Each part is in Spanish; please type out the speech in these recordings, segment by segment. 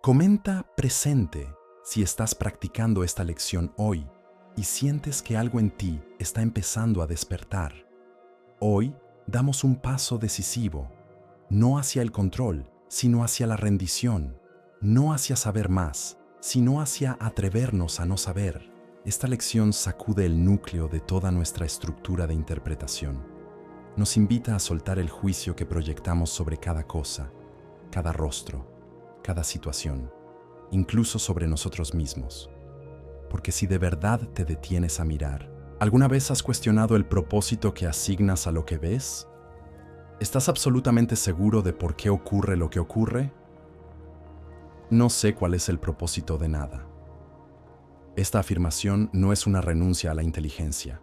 Comenta presente si estás practicando esta lección hoy y sientes que algo en ti está empezando a despertar. Hoy damos un paso decisivo, no hacia el control, sino hacia la rendición, no hacia saber más, sino hacia atrevernos a no saber. Esta lección sacude el núcleo de toda nuestra estructura de interpretación. Nos invita a soltar el juicio que proyectamos sobre cada cosa, cada rostro, cada situación, incluso sobre nosotros mismos. Porque si de verdad te detienes a mirar, ¿alguna vez has cuestionado el propósito que asignas a lo que ves? ¿Estás absolutamente seguro de por qué ocurre lo que ocurre? No sé cuál es el propósito de nada. Esta afirmación no es una renuncia a la inteligencia,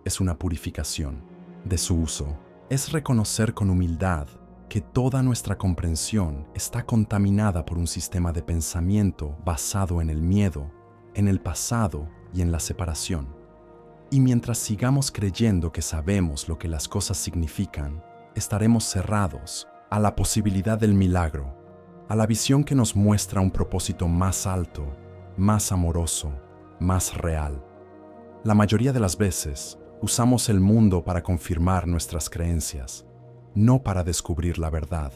es una purificación de su uso. Es reconocer con humildad que toda nuestra comprensión está contaminada por un sistema de pensamiento basado en el miedo, en el pasado y en la separación. Y mientras sigamos creyendo que sabemos lo que las cosas significan, estaremos cerrados a la posibilidad del milagro, a la visión que nos muestra un propósito más alto, más amoroso, más real. La mayoría de las veces, usamos el mundo para confirmar nuestras creencias, no para descubrir la verdad.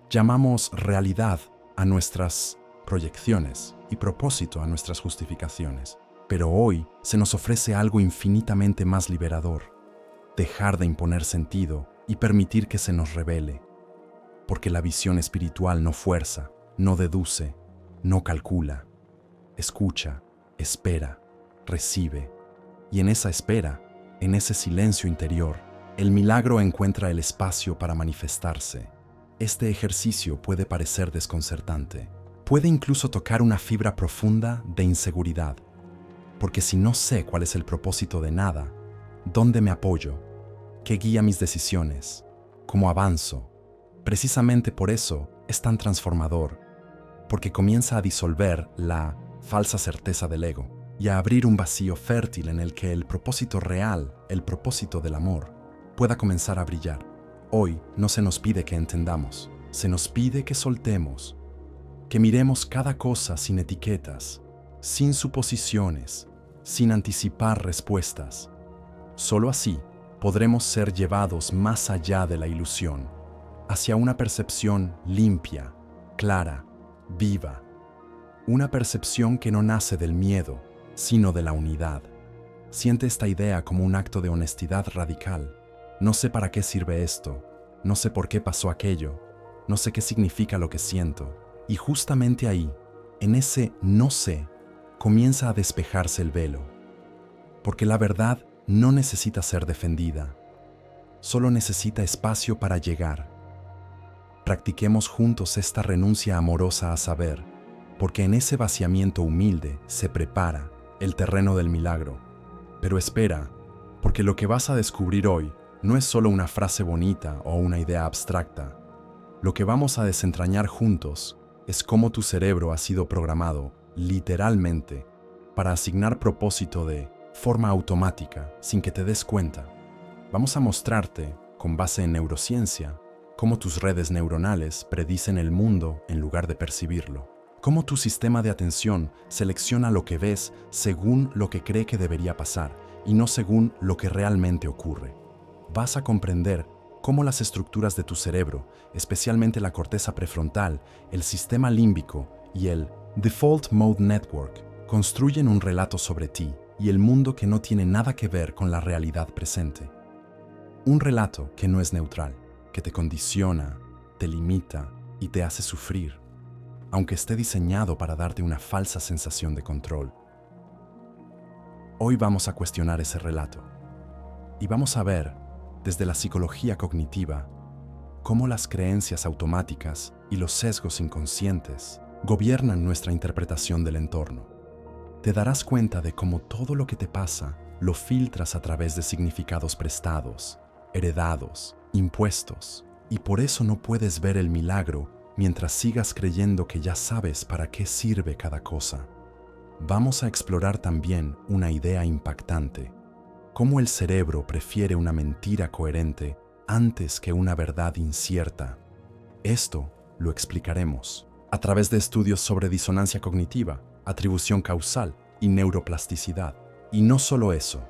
Llamamos realidad a nuestras proyecciones y propósito a nuestras justificaciones. Pero hoy se nos ofrece algo infinitamente más liberador: dejar de imponer sentido y permitir que se nos revele. Porque la visión espiritual no fuerza, no deduce, no calcula. Escucha, espera, recibe. Y en esa espera, en ese silencio interior, el milagro encuentra el espacio para manifestarse. Este ejercicio puede parecer desconcertante. Puede incluso tocar una fibra profunda de inseguridad. Porque si no sé cuál es el propósito de nada, ¿dónde me apoyo? ¿Qué guía mis decisiones? ¿Cómo avanzo? Precisamente por eso es tan transformador, porque comienza a disolver la falsa certeza del ego y a abrir un vacío fértil en el que el propósito real, el propósito del amor, pueda comenzar a brillar. Hoy no se nos pide que entendamos, se nos pide que soltemos, que miremos cada cosa sin etiquetas, sin suposiciones, sin anticipar respuestas. Solo así podremos ser llevados más allá de la ilusión, hacia una percepción limpia, clara, viva. Una percepción que no nace del miedo, sino de la unidad. Siente esta idea como un acto de honestidad radical. No sé para qué sirve esto, no sé por qué pasó aquello, no sé qué significa lo que siento. Y justamente ahí, en ese no sé, comienza a despejarse el velo. Porque la verdad no necesita ser defendida, solo necesita espacio para llegar. Practiquemos juntos esta renuncia amorosa a saber, porque en ese vaciamiento humilde se prepara el terreno del milagro. Pero espera, porque lo que vas a descubrir hoy no es solo una frase bonita o una idea abstracta. Lo que vamos a desentrañar juntos es cómo tu cerebro ha sido programado, literalmente, para asignar propósito de forma automática, sin que te des cuenta. Vamos a mostrarte, con base en neurociencia, cómo tus redes neuronales predicen el mundo en lugar de percibirlo. Cómo tu sistema de atención selecciona lo que ves según lo que cree que debería pasar y no según lo que realmente ocurre. Vas a comprender cómo las estructuras de tu cerebro, especialmente la corteza prefrontal, el sistema límbico y el Default Mode Network, construyen un relato sobre ti y el mundo que no tiene nada que ver con la realidad presente. Un relato que no es neutral, que te condiciona, te limita y te hace sufrir, aunque esté diseñado para darte una falsa sensación de control. Hoy vamos a cuestionar ese relato y vamos a ver, desde la psicología cognitiva, cómo las creencias automáticas y los sesgos inconscientes gobiernan nuestra interpretación del entorno. Te darás cuenta de cómo todo lo que te pasa lo filtras a través de significados prestados, heredados, impuestos, y por eso no puedes ver el milagro mientras sigas creyendo que ya sabes para qué sirve cada cosa. Vamos a explorar también una idea impactante: cómo el cerebro prefiere una mentira coherente antes que una verdad incierta. Esto lo explicaremos a través de estudios sobre disonancia cognitiva, atribución causal y neuroplasticidad. Y no solo eso,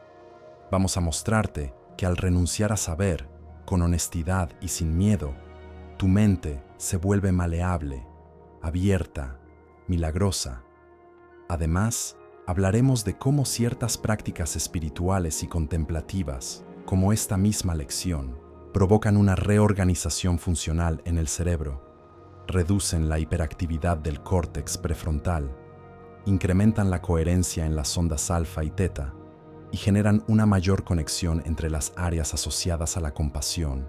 vamos a mostrarte que al renunciar a saber, con honestidad y sin miedo, tu mente se vuelve maleable, abierta, milagrosa. Además, hablaremos de cómo ciertas prácticas espirituales y contemplativas, como esta misma lección, provocan una reorganización funcional en el cerebro, reducen la hiperactividad del córtex prefrontal, incrementan la coherencia en las ondas alfa y teta y generan una mayor conexión entre las áreas asociadas a la compasión,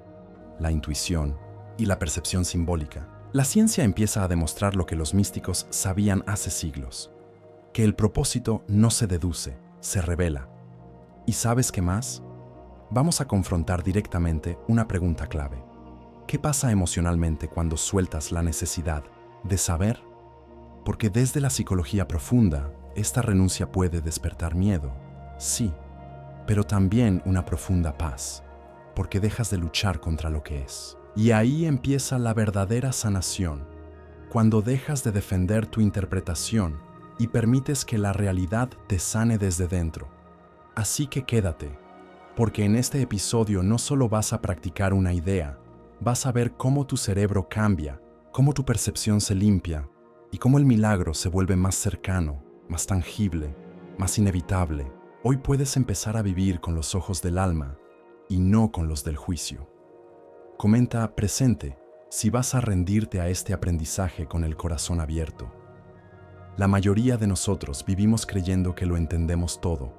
la intuición y la percepción simbólica. La ciencia empieza a demostrar lo que los místicos sabían hace siglos, que el propósito no se deduce, se revela. ¿Y sabes qué más? Vamos a confrontar directamente una pregunta clave. ¿Qué pasa emocionalmente cuando sueltas la necesidad de saber? Porque desde la psicología profunda, esta renuncia puede despertar miedo, sí, pero también una profunda paz, porque dejas de luchar contra lo que es. Y ahí empieza la verdadera sanación, cuando dejas de defender tu interpretación y permites que la realidad te sane desde dentro. Así que quédate, porque en este episodio no solo vas a practicar una idea, vas a ver cómo tu cerebro cambia, cómo tu percepción se limpia y cómo el milagro se vuelve más cercano, más tangible, más inevitable. Hoy puedes empezar a vivir con los ojos del alma y no con los del juicio. Comenta presente si vas a rendirte a este aprendizaje con el corazón abierto. La mayoría de nosotros vivimos creyendo que lo entendemos todo,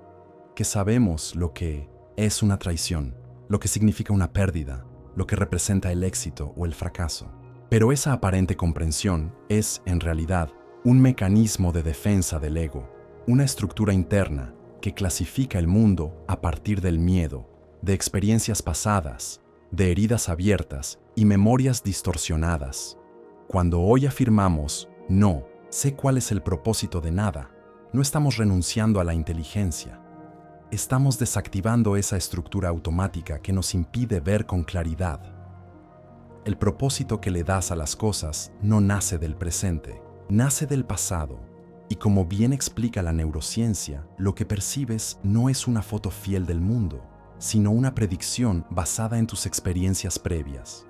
que sabemos lo que es una traición, lo que significa una pérdida, lo que representa el éxito o el fracaso. Pero esa aparente comprensión es, en realidad, un mecanismo de defensa del ego, una estructura interna que clasifica el mundo a partir del miedo, de experiencias pasadas, de heridas abiertas y memorias distorsionadas. Cuando hoy afirmamos, no, sé cuál es el propósito de nada, no estamos renunciando a la inteligencia. Estamos desactivando esa estructura automática que nos impide ver con claridad. El propósito que le das a las cosas no nace del presente, nace del pasado. Y como bien explica la neurociencia, lo que percibes no es una foto fiel del mundo, sino una predicción basada en tus experiencias previas.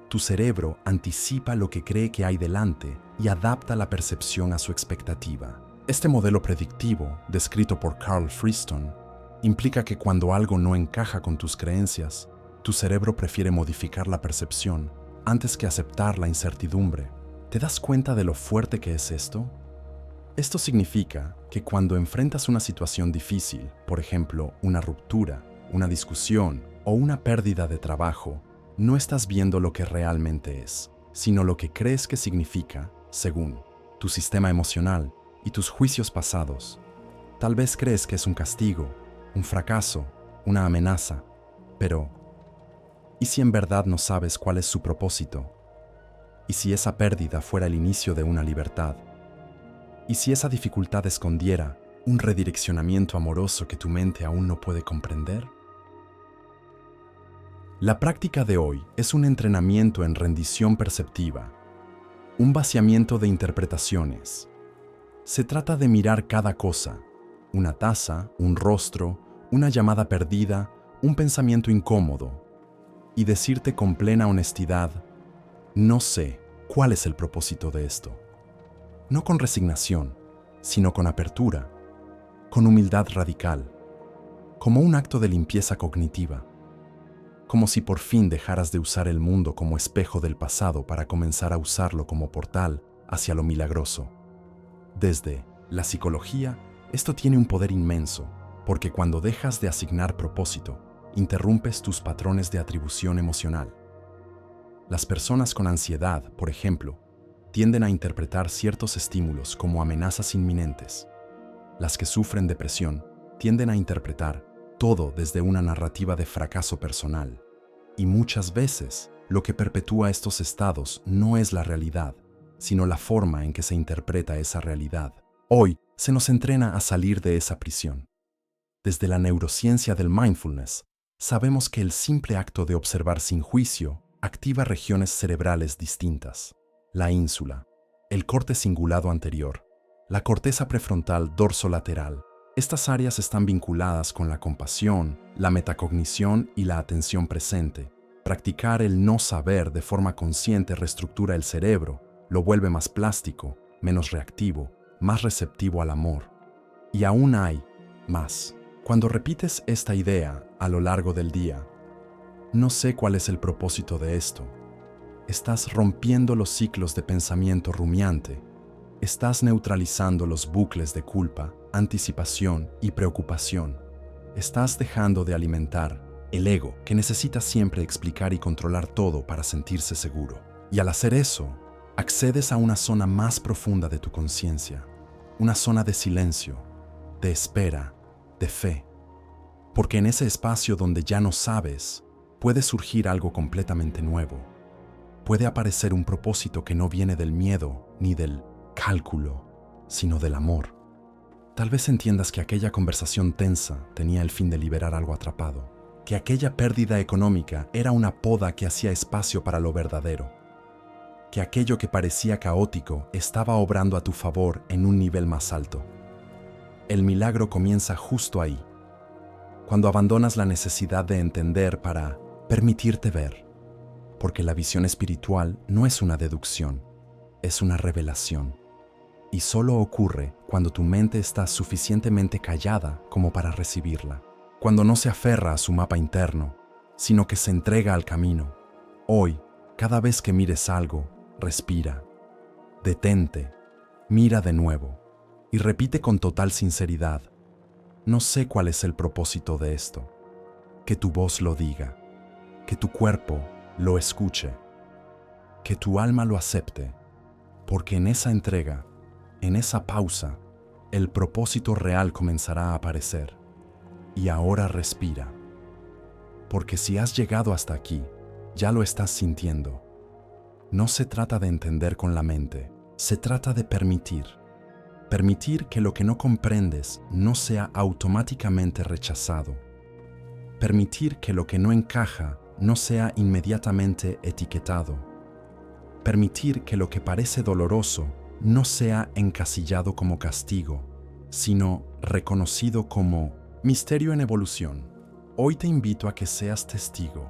Tu cerebro anticipa lo que cree que hay delante y adapta la percepción a su expectativa. Este modelo predictivo, descrito por Carl Friston, implica que cuando algo no encaja con tus creencias, tu cerebro prefiere modificar la percepción antes que aceptar la incertidumbre. ¿Te das cuenta de lo fuerte que es esto? Esto significa que cuando enfrentas una situación difícil, por ejemplo, una ruptura, una discusión o una pérdida de trabajo, no estás viendo lo que realmente es, sino lo que crees que significa, según tu sistema emocional y tus juicios pasados. Tal vez crees que es un castigo, un fracaso, una amenaza, pero ¿y si en verdad no sabes cuál es su propósito? ¿Y si esa pérdida fuera el inicio de una libertad? ¿Y si esa dificultad escondiera un redireccionamiento amoroso que tu mente aún no puede comprender? La práctica de hoy es un entrenamiento en rendición perceptiva, un vaciamiento de interpretaciones. Se trata de mirar cada cosa, una taza, un rostro, una llamada perdida, un pensamiento incómodo, y decirte con plena honestidad, no sé cuál es el propósito de esto. No con resignación, sino con apertura, con humildad radical, como un acto de limpieza cognitiva, como si por fin dejaras de usar el mundo como espejo del pasado para comenzar a usarlo como portal hacia lo milagroso. Desde la psicología, esto tiene un poder inmenso, porque cuando dejas de asignar propósito, interrumpes tus patrones de atribución emocional. Las personas con ansiedad, por ejemplo, tienden a interpretar ciertos estímulos como amenazas inminentes. Las que sufren depresión tienden a interpretar todo desde una narrativa de fracaso personal. Y muchas veces, lo que perpetúa estos estados no es la realidad, sino la forma en que se interpreta esa realidad. Hoy se nos entrena a salir de esa prisión. Desde la neurociencia del mindfulness, sabemos que el simple acto de observar sin juicio activa regiones cerebrales distintas. La ínsula, el corte cingulado anterior, la corteza prefrontal dorsolateral. Estas áreas están vinculadas con la compasión, la metacognición y la atención presente. Practicar el no saber de forma consciente reestructura el cerebro, lo vuelve más plástico, menos reactivo, más receptivo al amor. Y aún hay más. Cuando repites esta idea a lo largo del día, no sé cuál es el propósito de esto. Estás rompiendo los ciclos de pensamiento rumiante. Estás neutralizando los bucles de culpa, anticipación y preocupación. Estás dejando de alimentar el ego, que necesita siempre explicar y controlar todo para sentirse seguro. Y al hacer eso, accedes a una zona más profunda de tu conciencia, una zona de silencio, de espera, de fe. Porque en ese espacio donde ya no sabes, puede surgir algo completamente nuevo. Puede aparecer un propósito que no viene del miedo ni del cálculo, sino del amor. Tal vez entiendas que aquella conversación tensa tenía el fin de liberar algo atrapado, que aquella pérdida económica era una poda que hacía espacio para lo verdadero, que aquello que parecía caótico estaba obrando a tu favor en un nivel más alto. El milagro comienza justo ahí, cuando abandonas la necesidad de entender para permitirte ver, porque la visión espiritual no es una deducción, es una revelación. Y solo ocurre cuando tu mente está suficientemente callada como para recibirla, cuando no se aferra a su mapa interno, sino que se entrega al camino. Hoy, cada vez que mires algo, respira, detente, mira de nuevo y repite con total sinceridad: no sé cuál es el propósito de esto. Que tu voz lo diga, que tu cuerpo lo escuche, que tu alma lo acepte, porque en esa entrega, en esa pausa, el propósito real comenzará a aparecer. Y ahora respira, porque si has llegado hasta aquí, ya lo estás sintiendo. No se trata de entender con la mente, se trata de permitir. Permitir que lo que no comprendes no sea automáticamente rechazado. Permitir que lo que no encaja no sea inmediatamente etiquetado. Permitir que lo que parece doloroso no sea encasillado como castigo, sino reconocido como misterio en evolución. Hoy te invito a que seas testigo,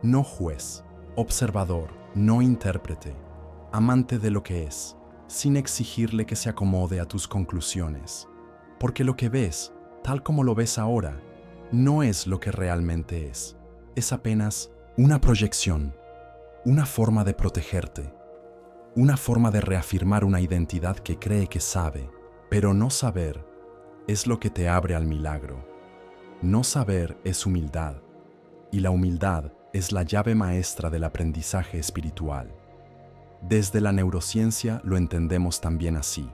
no juez, observador, no intérprete, amante de lo que es, sin exigirle que se acomode a tus conclusiones. Porque lo que ves, tal como lo ves ahora, no es lo que realmente es apenas una proyección, una forma de protegerte, una forma de reafirmar una identidad que cree que sabe, pero no saber es lo que te abre al milagro. No saber es humildad, y la humildad es la llave maestra del aprendizaje espiritual. Desde la neurociencia lo entendemos también así.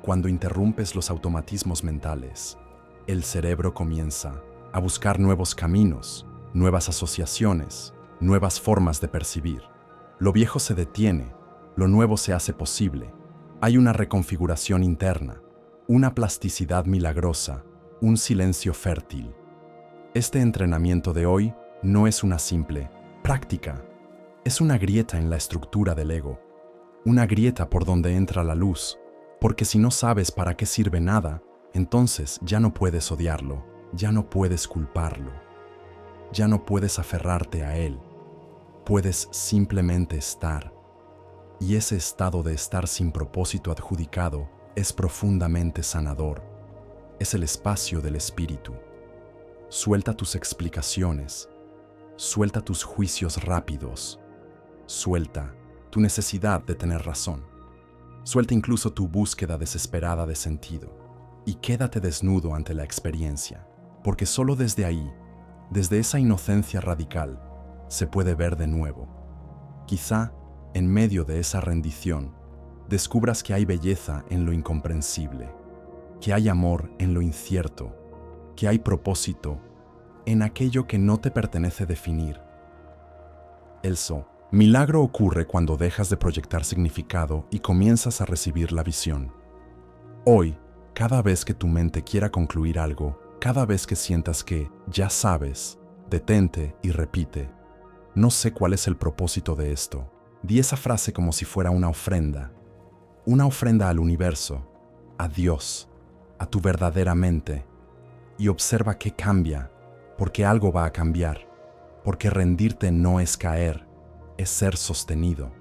Cuando interrumpes los automatismos mentales, el cerebro comienza a buscar nuevos caminos, nuevas asociaciones, nuevas formas de percibir. Lo viejo se detiene, lo nuevo se hace posible. Hay una reconfiguración interna, una plasticidad milagrosa, un silencio fértil. Este entrenamiento de hoy no es una simple práctica, es una grieta en la estructura del ego, una grieta por donde entra la luz, porque si no sabes para qué sirve nada, entonces ya no puedes odiarlo, ya no puedes culparlo, ya no puedes aferrarte a él, puedes simplemente estar. Y ese estado de estar sin propósito adjudicado es profundamente sanador. Es el espacio del espíritu. Suelta tus explicaciones, suelta tus juicios rápidos, suelta tu necesidad de tener razón, suelta incluso tu búsqueda desesperada de sentido y quédate desnudo ante la experiencia, porque solo desde ahí, desde esa inocencia radical, se puede ver de nuevo. Quizá, en medio de esa rendición, descubras que hay belleza en lo incomprensible, que hay amor en lo incierto, que hay propósito en aquello que no te pertenece definir. Milagro ocurre cuando dejas de proyectar significado y comienzas a recibir la visión. Hoy, cada vez que tu mente quiera concluir algo, cada vez que sientas que ya sabes, detente y repite: no sé cuál es el propósito de esto. Di esa frase como si fuera una ofrenda. una ofrenda al universo, a Dios, a tu verdadera mente, y observa qué cambia, porque algo va a cambiar, porque rendirte no es caer, es ser sostenido.